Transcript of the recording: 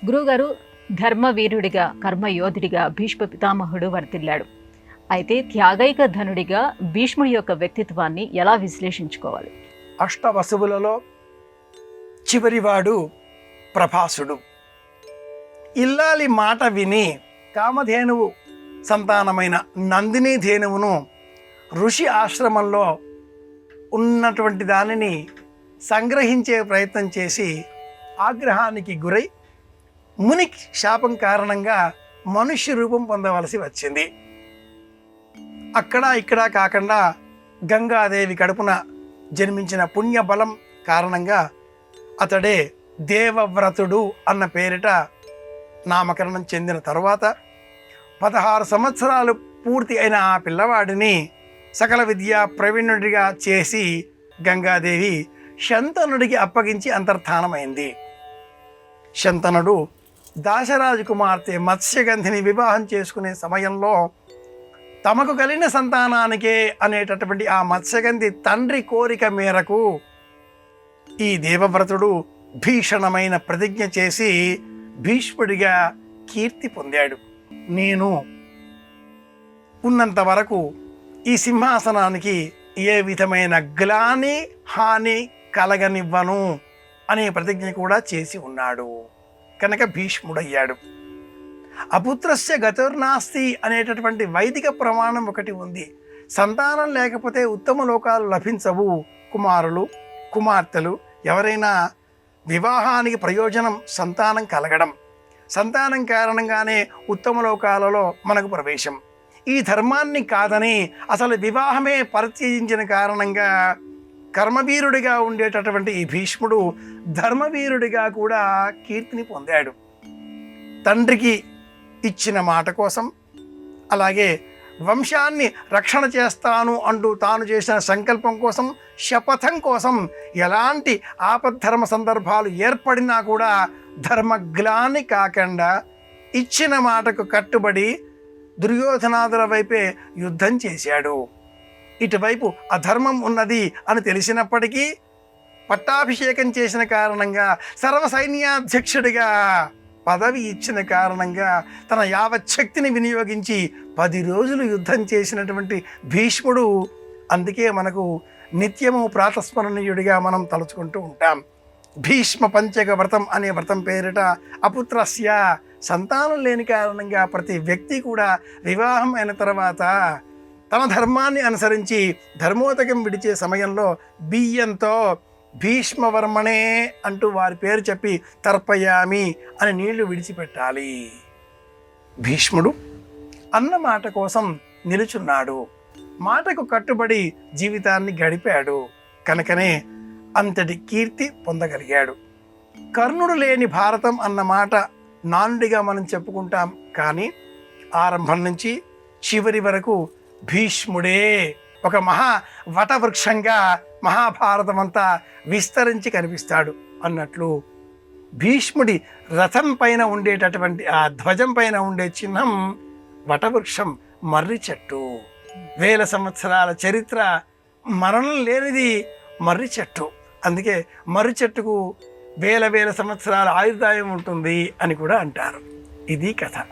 గురువుగారు, ధర్మవీరుడిగా కర్మయోధుడిగా భీష్మ పితామహుడు వర్తిల్లాడు. అయితే త్యాగైక ధనుడిగా భీష్ముడి యొక్క వ్యక్తిత్వాన్ని ఎలా విశ్లేషించుకోవాలి? అష్టవసువులలో చివరివాడు ప్రభాసుడు. ఇల్లాలి మాట విని కామధేనువు సంతానమైన నందిని ధేనువును ఋషి ఆశ్రమంలో ఉన్నటువంటి దానిని సంగ్రహించే ప్రయత్నం చేసి ఆగ్రహానికి గురై ముని శాపం కారణంగా మనుష్య రూపం పొందవలసి వచ్చింది. అక్కడ ఇక్కడ కాకుండా గంగాదేవి కడుపున జన్మించిన పుణ్యబలం కారణంగా అతడే దేవవ్రతుడు అన్న పేరిట నామకరణం చెందిన తరువాత 16 సంవత్సరాలు పూర్తి అయిన ఆ పిల్లవాడిని సకల విద్యా ప్రవీణుడిగా చేసి గంగాదేవి శంతనుడికి అప్పగించి అంతర్ధానమైంది. శంతనుడు దాశరాజు కుమార్తె మత్స్యగంధిని వివాహం చేసుకునే సమయంలో తమకు కలిగిన సంతానానికే అనేటటువంటి ఆ మత్స్యగంధి తండ్రి కోరిక మేరకు ఈ దేవవ్రతుడు భీషణమైన ప్రతిజ్ఞ చేసి భీష్ముడిగా కీర్తి పొందాడు. నేను ఉన్నంత వరకు ఈ సింహాసనానికి ఏ విధమైన గ్లాని హాని కలగనివ్వను అనే ప్రతిజ్ఞ కూడా చేసి ఉన్నాడు కనుక భీష్ముడయ్యాడు. అపుత్రస్య గతిర్నాస్తి అనేటటువంటి వైదిక ప్రమాణం ఒకటి ఉంది. సంతానం లేకపోతే ఉత్తమ లోకాలు లభించవు. కుమారులు కుమార్తెలు ఎవరైనా వివాహానికి ప్రయోజనం సంతానం కలగడం, సంతానం కారణంగానే ఉత్తమ లోకాలలో మనకు ప్రవేశం. ఈ ధర్మాన్ని కాదని అసలు వివాహమే పరిత్యజించిన కారణంగా కర్మవీరుడిగా ఉండేటటువంటి ఈ భీష్ముడు ధర్మవీరుడిగా కూడా కీర్తిని పొందాడు. తండ్రికి ఇచ్చిన మాట కోసం, అలాగే వంశాన్ని రక్షణ చేస్తాను అంటూ తాను చేసిన సంకల్పం కోసం, శపథం కోసం ఎలాంటి ఆపద్ధర్మ సందర్భాలు ఏర్పడినా కూడా ధర్మగ్లాని కాకుండా ఇచ్చిన మాటకు కట్టుబడి దుర్యోధనాదుల వైపే యుద్ధం చేశాడు. ఇటువైపు అధర్మం ఉన్నది అని తెలిసినప్పటికీ పట్టాభిషేకం చేసిన కారణంగా సర్వసైన్యాధ్యక్షుడిగా పదవి ఇచ్చిన కారణంగా తన యావచ్చక్తిని వినియోగించి 10 రోజులు యుద్ధం చేసినటువంటి భీష్ముడు. అందుకే మనకు నిత్యము ప్రాతస్మరణీయుడిగా మనం తలుచుకుంటూ ఉంటాం. భీష్మ పంచక వ్రతం అనే వ్రతం పేరిట అపుత్రస్య సంతానం లేని కారణంగా ప్రతి వ్యక్తి కూడా వివాహం అయిన తర్వాత తన ధర్మాన్ని అనుసరించి ధర్మోదకం విడిచే సమయంలో బియ్యంతో భీష్మవర్మణే అంటూ వారి పేరు చెప్పి తర్పయామి అని నీళ్లు విడిచిపెట్టాలి. భీష్ముడు అన్న మాట కోసం నిలుచున్నాడు. మాటకు కట్టుబడి జీవితాన్ని గడిపాడు కనుకనే అంతటి కీర్తి పొందగలిగాడు. కర్ణుడు లేని భారతం అన్న మాట నానుడిగా మనం చెప్పుకుంటాం, కానీ ఆరంభం నుంచి చివరి వరకు భీష్ముడే ఒక మహా వటవృక్షంగా మహాభారతం అంతా విస్తరించి కనిపిస్తాడు అన్నట్లు భీష్ముడి రథం పైన ఉండేటటువంటి ఆ ధ్వజం పైన ఉండే చిహ్నం వటవృక్షం, మర్రి చెట్టు. 1000 సంవత్సరాల చరిత్ర, మరణం లేనిది మర్రి చెట్టు. అందుకే మర్రి చెట్టుకు 1000 సంవత్సరాల ఆయుర్దాయం ఉంటుంది అని కూడా అంటారు. ఇది కథ.